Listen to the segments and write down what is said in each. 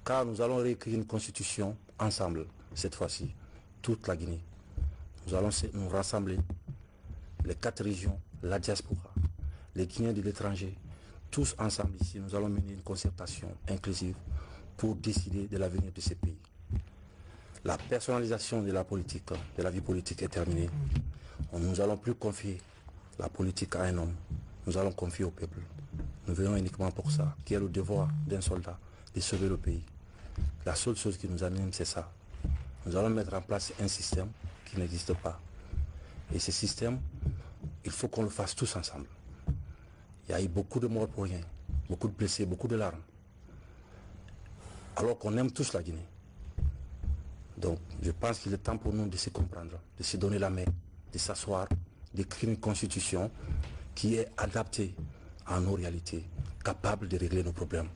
car nous allons réécrire une constitution ensemble, cette fois-ci, toute la Guinée. Nous allons nous rassembler, les 4 régions, la diaspora, les Guinéens de l'étranger, tous ensemble ici, nous allons mener une concertation inclusive pour décider de l'avenir de ces pays. La personnalisation de la politique, de la vie politique est terminée. Nous n'allons plus confier la politique à un homme, nous allons confier au peuple. Nous venons uniquement pour ça, qui est le devoir d'un soldat, de sauver le pays. La seule chose qui nous anime, c'est ça. Nous allons mettre en place un système qui n'existe pas. Et ce système, il faut qu'on le fasse tous ensemble. Il y a eu beaucoup de morts pour rien, beaucoup de blessés, beaucoup de larmes. Alors qu'on aime tous la Guinée. Donc, je pense qu'il est temps pour nous de se comprendre, de se donner la main, de s'asseoir, d'écrire une constitution qui est adaptée à nos réalités, capable de régler nos problèmes.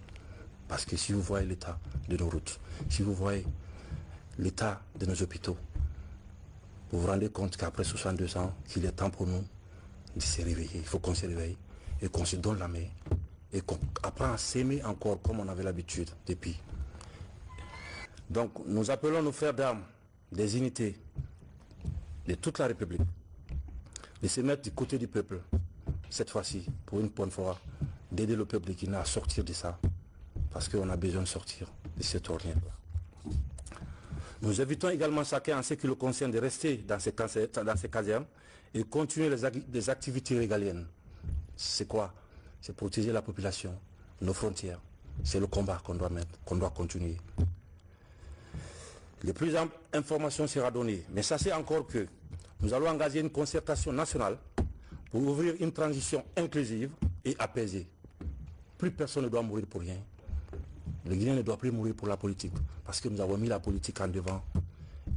Parce que si vous voyez l'état de nos routes, si vous voyez l'état de nos hôpitaux, vous vous rendez compte qu'après 62 ans, qu'il est temps pour nous de se réveiller. Il faut qu'on se réveille et qu'on se donne la main et qu'on apprend à s'aimer encore comme on avait l'habitude depuis. Donc nous appelons nos frères d'armes, des unités de toute la République, de se mettre du côté du peuple, cette fois-ci, pour une bonne fois, d'aider le peuple de Guinée à sortir de ça, parce qu'on a besoin de sortir de cette ornière-là. Nous invitons également chacun, en ce qui le concerne, de rester dans ces casernes et continuer les activités régaliennes. C'est quoi? C'est protéger la population, nos frontières. C'est le combat qu'on doit mettre, qu'on doit continuer. Les plus amples informations seront données, mais sachez encore que nous allons engager une concertation nationale pour ouvrir une transition inclusive et apaisée. Plus personne ne doit mourir pour rien. Le Guinéen ne doit plus mourir pour la politique, parce que nous avons mis la politique en devant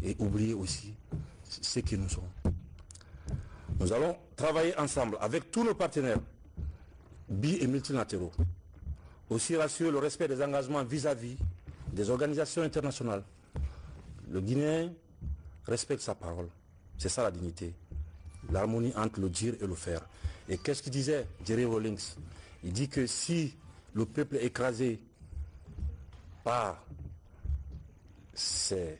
et oublié aussi ce qui nous sommes. Nous allons travailler ensemble avec tous nos partenaires, bi- et multilatéraux. Aussi rassurer le respect des engagements vis-à-vis des organisations internationales. Le Guinéen respecte sa parole. C'est ça la dignité. L'harmonie entre le dire et le faire. Et qu'est-ce qu'il disait, Jerry Rawlings? Il dit que si le peuple est écrasé par ses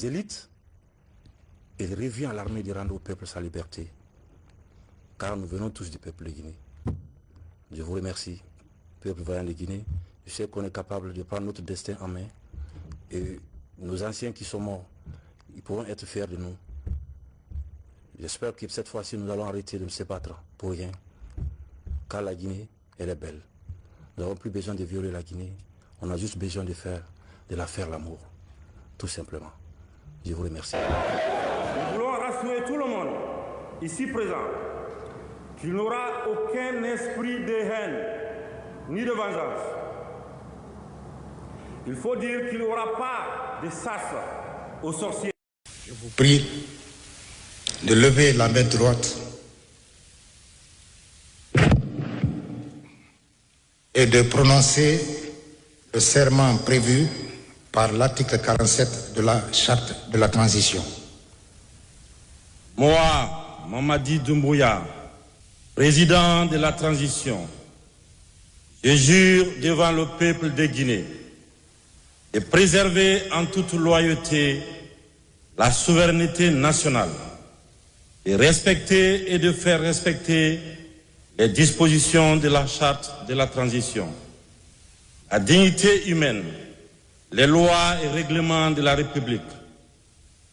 élites, il revient à l'armée de rendre au peuple sa liberté. Car nous venons tous du peuple de Guinée. Je vous remercie, peuple voyant de Guinée. Je sais qu'on est capable de prendre notre destin en main. Et nos anciens qui sont morts, ils pourront être fiers de nous. J'espère que cette fois-ci, nous allons arrêter de se battre pour rien. Car la Guinée, elle est belle. Nous n'avons plus besoin de violer la Guinée. On a juste besoin de la faire l'amour. Tout simplement. Je vous remercie. Nous voulons rassurer tout le monde, ici présent, qu'il n'y aura aucun esprit de haine, ni de vengeance. Il faut dire qu'il n'y aura pas de chasse aux sorciers. Je vous prie de lever la main droite et de prononcer le serment prévu par l'article 47 de la Charte de la Transition. Moi, Mamadi Doumbouya, président de la Transition, je jure devant le peuple de Guinée de préserver en toute loyauté la souveraineté nationale, de respecter et de faire respecter les dispositions de la Charte de la Transition, la dignité humaine, les lois et règlements de la République,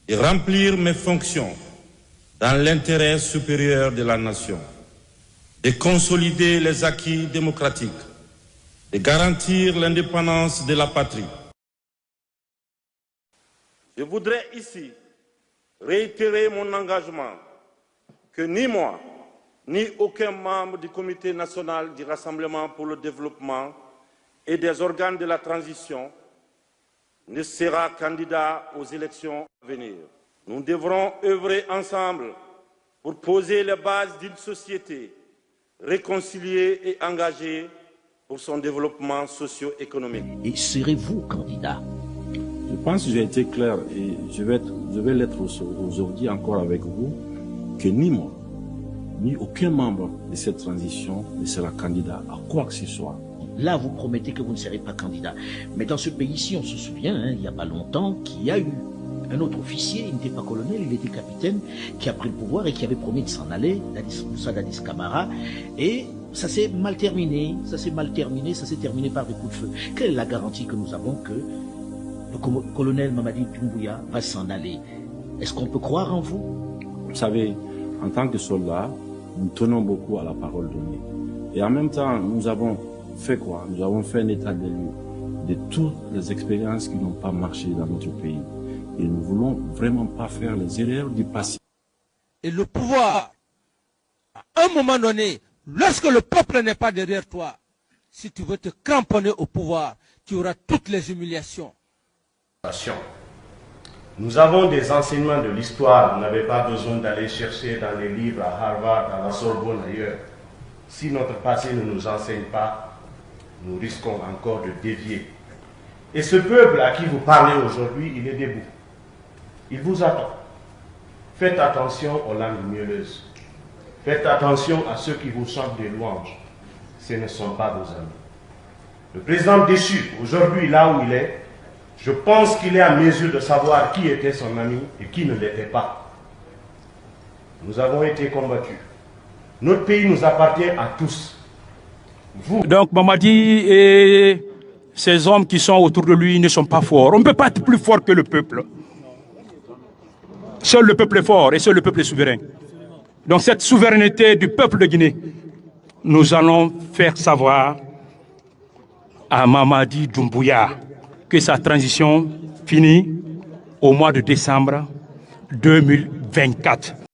de remplir mes fonctions dans l'intérêt supérieur de la nation, de consolider les acquis démocratiques, de garantir l'indépendance de la patrie. Je voudrais ici réitérer mon engagement que ni moi, ni aucun membre du Comité national du Rassemblement pour le développement et des organes de la transition ne sera candidat aux élections à venir. Nous devrons œuvrer ensemble pour poser les bases d'une société réconciliée et engagée pour son développement socio-économique. Et serez-vous candidat? Je pense que j'ai été clair et je vais l'être aujourd'hui encore avec vous, que ni moi, ni aucun membre de cette transition ne sera candidat à quoi que ce soit. Là, vous promettez que vous ne serez pas candidat. Mais dans ce pays-ci, on se souvient, hein, il n'y a pas longtemps, qu'il y a eu un autre officier, il n'était pas colonel, il était capitaine, qui a pris le pouvoir et qui avait promis de s'en aller, Moussa Dadis Camara, et ça s'est mal terminé, ça s'est terminé par des coups de feu. Quelle est la garantie que nous avons que le colonel Mamadi Doumbouya va s'en aller? Est-ce qu'on peut croire en vous? Vous savez, en tant que soldats, nous tenons beaucoup à la parole donnée. Et en même temps, nous avons fait quoi? Nous avons fait un état des lieux de toutes les expériences qui n'ont pas marché dans notre pays. Et nous ne voulons vraiment pas faire les erreurs du passé. Et le pouvoir, à un moment donné, lorsque le peuple n'est pas derrière toi, si tu veux te cramponner au pouvoir, tu auras toutes les humiliations. Nous avons des enseignements de l'histoire. Vous n'avez pas besoin d'aller chercher dans les livres à Harvard, à la Sorbonne, ailleurs. Si notre passé ne nous enseigne pas, nous risquons encore de dévier. Et ce peuple à qui vous parlez aujourd'hui, il est debout. Il vous attend. Faites attention aux langues mielleuses. Faites attention à ceux qui vous chantent des louanges. Ce ne sont pas vos amis. Le président déchu, aujourd'hui là où il est, je pense qu'il est à mesure de savoir qui était son ami et qui ne l'était pas. Nous avons été combattus. Notre pays nous appartient à tous. Vous... Donc Mamadi et ces hommes qui sont autour de lui ne sont pas forts. On ne peut pas être plus fort que le peuple. Seul le peuple est fort et seul le peuple est souverain. Donc cette souveraineté du peuple de Guinée, nous allons faire savoir à Mamadi Doumbouya que sa transition finit au mois de décembre 2024.